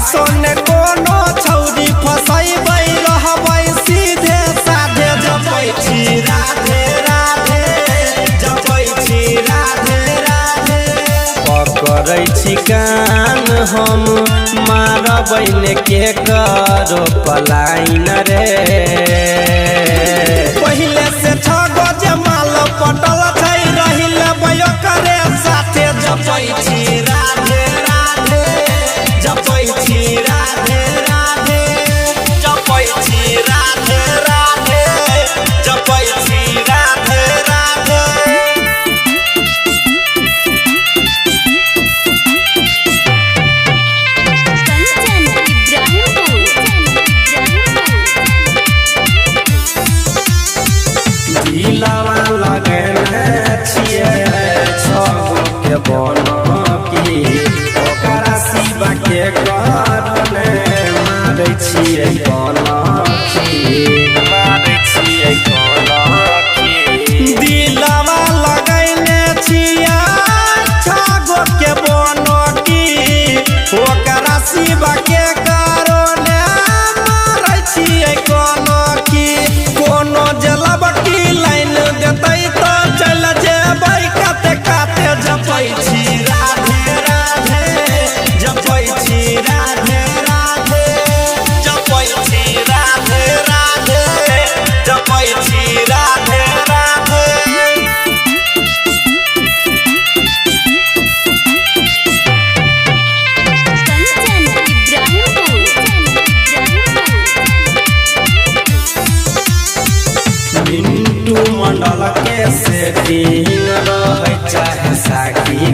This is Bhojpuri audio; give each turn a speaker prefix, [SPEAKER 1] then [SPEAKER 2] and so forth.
[SPEAKER 1] सोने कोनो छौरी फसैबै रहबै सीधे साधे जपै छी राधे राधे जपै छी राधे राधे पकड़ै छी कान हम मारबै ने के करो पलाइन रे पहिले से ठगो जमाल पटल छै रहिल भयो करे साथे जपै छी राधे राधे जपै छी राधे राधे जपै छी राधे राधे जपै छी राधे राधे दिलवा लगेने छिए छगो के बनकी ओकरा शिवा के करने मारै छिए कलकी मारै छिए कलकी दिलवा लगेने छिए छगो के बनकी ओकरा शिवा के करने मारै छिए कलकी कोनो जलबकी लाइन देतै तो चल जेबै काते काते जपै छी राधे राधे जपै छी राधे राधे जपै छी राधे राधे जपै छी राधे राधे मिंटू मंडल के सेटिंग रहे चाहे साकी